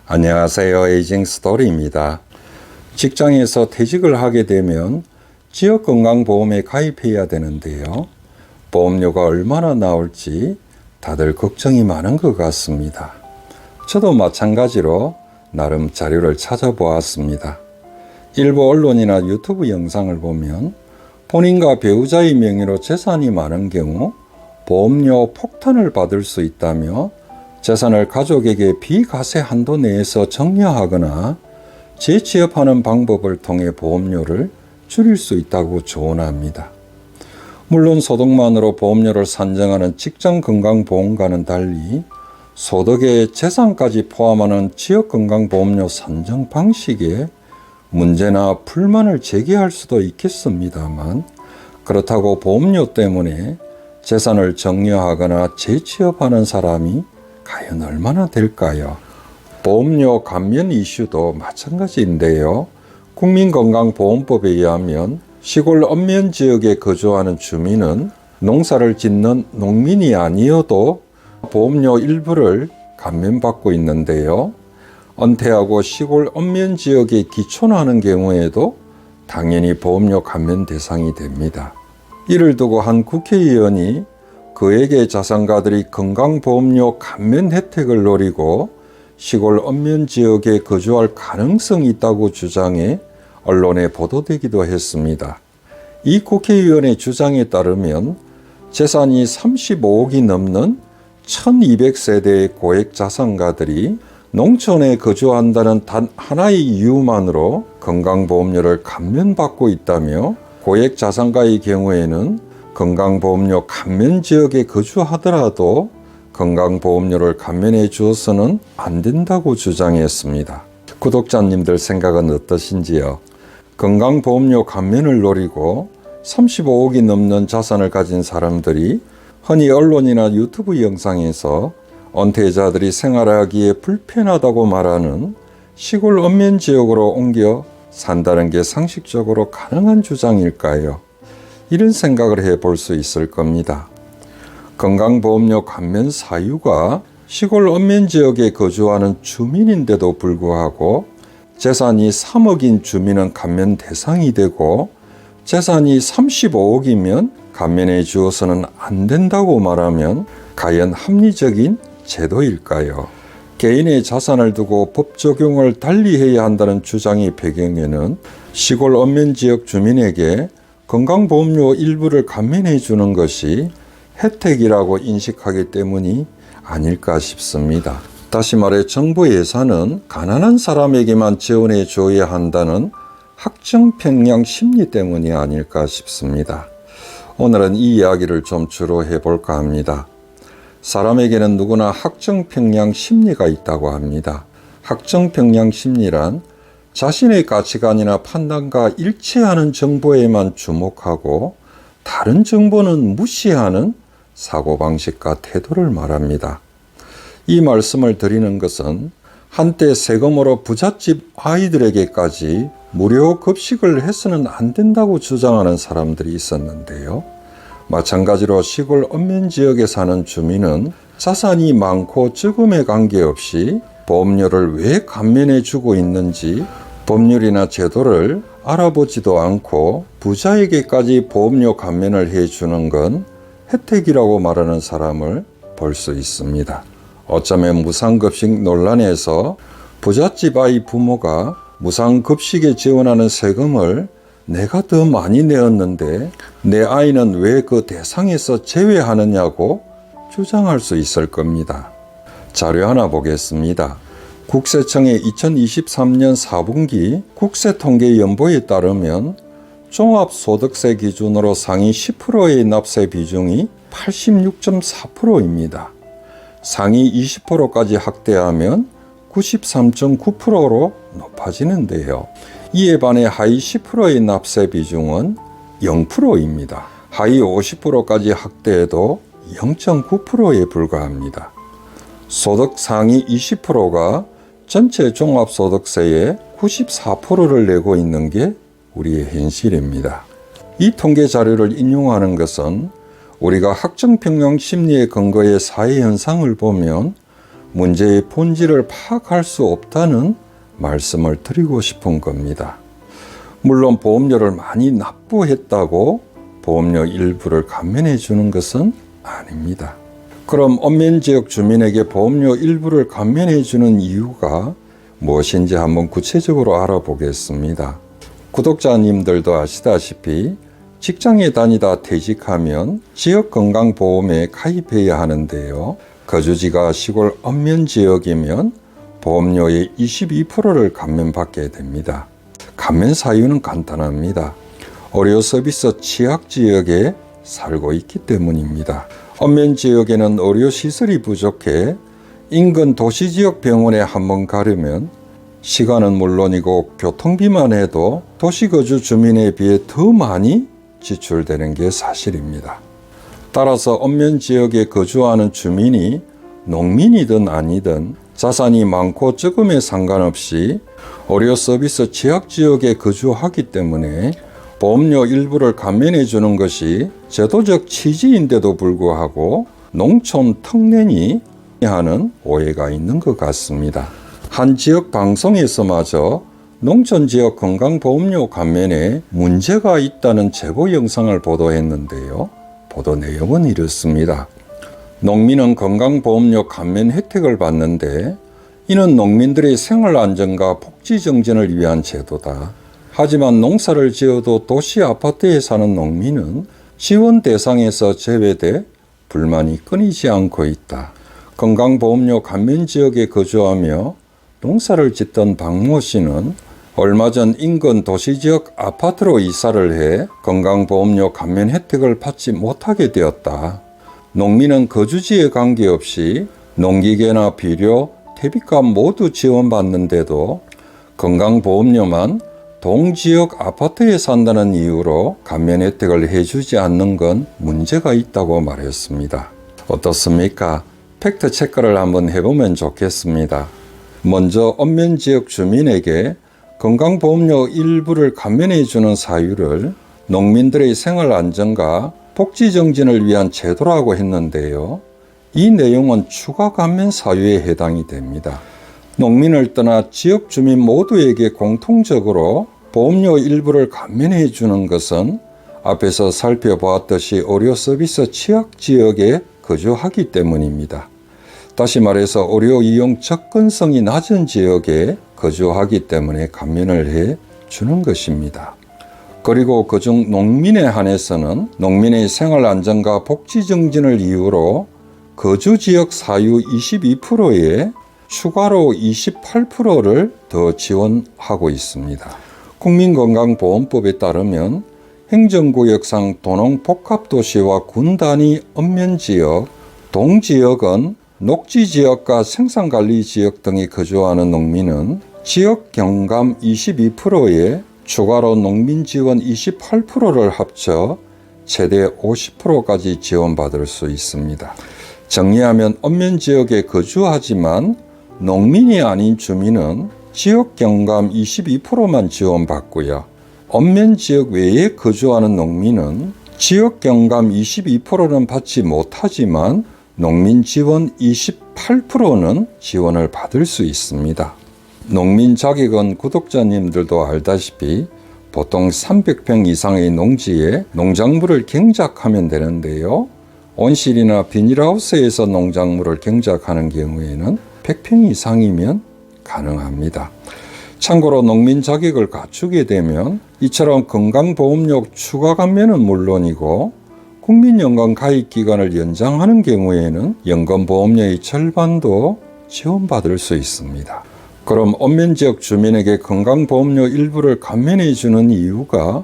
안녕하세요. 에이징 스토리입니다. 직장에서 퇴직을 하게 되면 지역건강보험에 가입해야 되는데요. 보험료가 얼마나 나올지 다들 걱정이 많은 것 같습니다. 저도 마찬가지로 나름 자료를 찾아보았습니다. 일부 언론이나 유튜브 영상을 보면 본인과 배우자의 명의로 재산이 많은 경우 보험료 폭탄을 받을 수 있다며 재산을 가족에게 비과세 한도 내에서 정려하거나 재취업하는 방법을 통해 보험료를 줄일 수 있다고 조언합니다. 물론 소득만으로 보험료를 산정하는 직장건강보험과는 달리 소득에 재산까지 포함하는 지역건강보험료 산정 방식에 문제나 불만을 제기할 수도 있겠습니다만, 그렇다고 보험료 때문에 재산을 정려하거나 재취업하는 사람이 과연 얼마나 될까요? 보험료 감면 이슈도 마찬가지인데요. 국민건강보험법에 의하면 시골 언면 지역에 거주하는 주민은 농사를 짓는 농민이 아니어도 보험료 일부를 감면받고 있는데요. 은퇴하고 시골 언면 지역에 기촌하는 경우에도 당연히 보험료 감면 대상이 됩니다. 이를 두고 한 국회의원이 그에게 자산가들이 건강보험료 감면 혜택을 노리고 시골 언면 지역에 거주할 가능성이 있다고 주장해 언론에 보도되기도 했습니다. 이 국회의원의 주장에 따르면 재산이 35억이 넘는 1200세대의 고액 자산가들이 농촌에 거주한다는 단 하나의 이유만으로 건강보험료를 감면받고 있다며 고액 자산가의 경우에는 건강보험료 감면 지역에 거주하더라도 건강보험료를 감면해 주어서는 안 된다고 주장했습니다. 구독자님들 생각은 어떠신지요? 건강보험료 감면을 노리고 35억이 넘는 자산을 가진 사람들이 흔히 언론이나 유튜브 영상에서 은퇴자들이 생활하기에 불편하다고 말하는 시골 언면 지역으로 옮겨 산다는 게 상식적으로 가능한 주장일까요? 이런 생각을 해볼 수 있을 겁니다. 건강보험료 감면 사유가 시골 언면 지역에 거주하는 주민인데도 불구하고 재산이 3억인 주민은 감면 대상이 되고 재산이 35억이면 감면해 주어서는 안 된다고 말하면 과연 합리적인 제도일까요? 개인의 자산을 두고 법 적용을 달리해야 한다는 주장의 배경에는 시골 언면 지역 주민에게 건강보험료 일부를 감면해 주는 것이 혜택이라고 인식하기 때문이 아닐까 싶습니다. 다시 말해 정부 예산은 가난한 사람에게만 지원해 줘야 한다는 학정평양 심리 때문이 아닐까 싶습니다. 오늘은 이 이야기를 좀 주로 해볼까 합니다. 사람에게는 누구나 학정평양 심리가 있다고 합니다. 학정평양 심리란 자신의 가치관이나 판단과 일치하는 정보에만 주목하고 다른 정보는 무시하는 사고방식과 태도를 말합니다. 이 말씀을 드리는 것은 한때 세금으로 부잣집 아이들에게까지 무료 급식을 해서는 안 된다고 주장하는 사람들이 있었는데요. 마찬가지로 시골 언면 지역에 사는 주민은 자산이 많고 적음에 관계없이 보험료를 왜 감면해 주고 있는지 법률이나 제도를 알아보지도 않고 부자에게까지 보험료 감면을 해주는 건 혜택이라고 말하는 사람을 볼 수 있습니다. 어쩌면 무상급식 논란에서 부잣집 아이 부모가 무상급식에 지원하는 세금을 내가 더 많이 내었는데 내 아이는 왜 그 대상에서 제외하느냐고 주장할 수 있을 겁니다. 자료 하나 보겠습니다. 국세청의 2023년 4분기 국세통계연보에 따르면 종합소득세 기준으로 상위 10%의 납세 비중이 86.4%입니다. 상위 20%까지 확대하면 93.9%로 높아지는데요. 이에 반해 하위 10%의 납세 비중은 0%입니다. 하위 50%까지 확대해도 0.9%에 불과합니다. 소득 상위 20%가 전체 종합소득세의 94%를 내고 있는 게 우리의 현실입니다. 이 통계 자료를 인용하는 것은 우리가 학정평양 심리에 근거해 사회 현상을 보면 문제의 본질을 파악할 수 없다는 말씀을 드리고 싶은 겁니다. 물론 보험료를 많이 납부했다고 보험료 일부를 감면해 주는 것은 아닙니다. 그럼 언면지역 주민에게 보험료 일부를 감면해 주는 이유가 무엇인지 한번 구체적으로 알아보겠습니다. 구독자님들도 아시다시피 직장에 다니다 퇴직하면 지역건강보험에 가입해야 하는데요. 거주지가 시골 언면지역이면 보험료의 22%를 감면받게 됩니다. 감면 사유는 간단합니다. 의료서비스 취약지역에 살고 있기 때문입니다. 언면지역에는 의료시설이 부족해 인근 도시지역 병원에 한번 가려면 시간은 물론이고 교통비만 해도 도시거주 주민에 비해 더 많이 지출되는 게 사실입니다. 따라서 언면지역에 거주하는 주민이 농민이든 아니든 자산이 많고 적음에 상관없이 의료서비스 취약지역에 거주하기 때문에 보험료 일부를 감면해 주는 것이 제도적 취지인데도 불구하고 농촌 특례니 하는 오해가 있는 것 같습니다. 한 지역 방송에서마저 농촌지역 건강보험료 감면에 문제가 있다는 제보 영상을 보도했는데요. 보도 내용은 이렇습니다. 농민은 건강보험료 감면 혜택을 받는데 이는 농민들의 생활안전과 복지 정진을 위한 제도다. 하지만 농사를 지어도 도시 아파트에 사는 농민은 지원 대상에서 제외돼 불만이 끊이지 않고 있다. 건강보험료 감면 지역에 거주하며 농사를 짓던 박모 씨는 얼마 전 인근 도시지역 아파트로 이사를 해 건강보험료 감면 혜택을 받지 못하게 되었다. 농민은 거주지에 관계없이 농기계나 비료, 퇴비값 모두 지원받는데도 건강보험료만 동지역 아파트에 산다는 이유로 감면 혜택을 해주지 않는 건 문제가 있다고 말했습니다. 어떻습니까? 팩트 체크를 한번 해보면 좋겠습니다. 먼저 언면지역 주민에게 건강보험료 일부를 감면해주는 사유를 농민들의 생활안전과 복지정진을 위한 제도라고 했는데요. 이 내용은 추가 감면 사유에 해당이 됩니다. 농민을 떠나 지역 주민 모두에게 공통적으로 보험료 일부를 감면해 주는 것은 앞에서 살펴보았듯이 의료서비스 취약지역에 거주하기 때문입니다. 다시 말해서 의료 이용 접근성이 낮은 지역에 거주하기 때문에 감면을 해 주는 것입니다. 그리고 그중 농민에 한해서는 농민의 생활안전과 복지정진을 이유로 거주지역 사유 22%에 추가로 28%를 더 지원하고 있습니다. 국민건강보험법에 따르면 행정구역상 도농복합도시와 군단위 언면지역, 동지역은 녹지지역과 생산관리지역 등이 거주하는 농민은 지역 경감 22%에 추가로 농민지원 28%를 합쳐 최대 50%까지 지원받을 수 있습니다. 정리하면 언면지역에 거주하지만 농민이 아닌 주민은 지역 경감 22%만 지원받고요. 언면지역 외에 거주하는 농민은 지역 경감 22%는 받지 못하지만 농민 지원 28%는 지원을 받을 수 있습니다. 농민 자격은 구독자님들도 알다시피 보통 300평 이상의 농지에 농작물을 경작하면 되는데요. 온실이나 비닐하우스에서 농작물을 경작하는 경우에는 100평 이상이면 가능합니다. 참고로 농민 자격을 갖추게 되면 이처럼 건강보험료 추가 감면은 물론이고 국민연금 가입 기간을 연장하는 경우에는 연금보험료의 절반도 지원받을 수 있습니다. 그럼 언면지역 주민에게 건강보험료 일부를 감면해 주는 이유가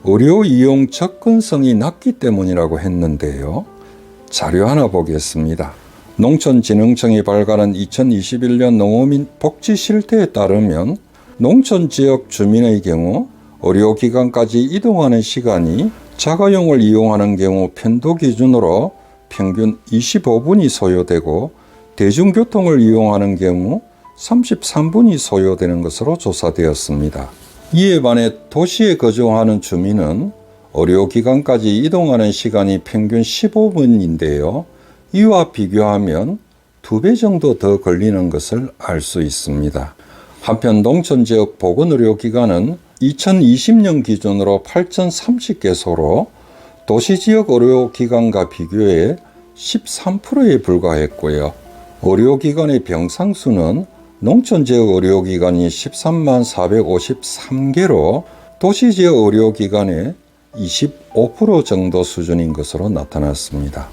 의료 이용 접근성이 낮기 때문이라고 했는데요. 자료 하나 보겠습니다. 농촌진흥청이 발간한 2021년 농어민 복지 실태에 따르면 농촌지역 주민의 경우 의료기관까지 이동하는 시간이 자가용을 이용하는 경우 편도 기준으로 평균 25분이 소요되고 대중교통을 이용하는 경우 33분이 소요되는 것으로 조사되었습니다. 이에 반해 도시에 거주하는 주민은 의료기관까지 이동하는 시간이 평균 15분인데요. 이와 비교하면 2배 정도 더 걸리는 것을 알 수 있습니다. 한편 농촌지역 보건의료기관은 2020년 기준으로 8,030개소로 도시지역 의료기관과 비교해 13%에 불과했고요. 의료기관의 병상수는 농촌지역 의료기관이 13만 453개로 도시지역 의료기관의 25% 정도 수준인 것으로 나타났습니다.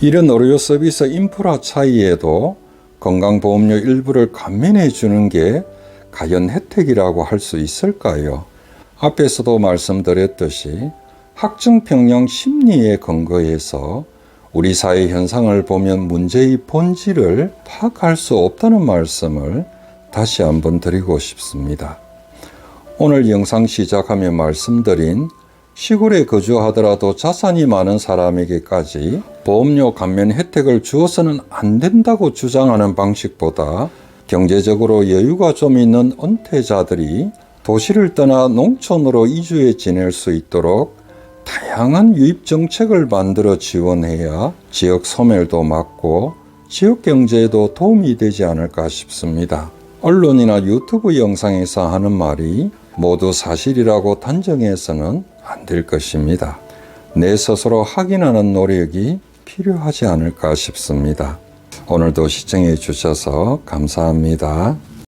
이런 의료 서비스 인프라 차이에도 건강보험료 일부를 감면해 주는 게 과연 혜택이라고 할 수 있을까요? 앞에서도 말씀드렸듯이 학증평형 심리에 근거해서 우리 사회 현상을 보면 문제의 본질을 파악할 수 없다는 말씀을 다시 한번 드리고 싶습니다. 오늘 영상 시작하며 말씀드린 시골에 거주하더라도 자산이 많은 사람에게까지 보험료 감면 혜택을 주어서는 안 된다고 주장하는 방식보다 경제적으로 여유가 좀 있는 은퇴자들이 도시를 떠나 농촌으로 이주해 지낼 수 있도록 다양한 유입 정책을 만들어 지원해야 지역 소멸도 막고 지역 경제에도 도움이 되지 않을까 싶습니다. 언론이나 유튜브 영상에서 하는 말이 모두 사실이라고 단정해서는 안 될 것입니다. 내 스스로 확인하는 노력이 필요하지 않을까 싶습니다. 오늘도 시청해 주셔서 감사합니다.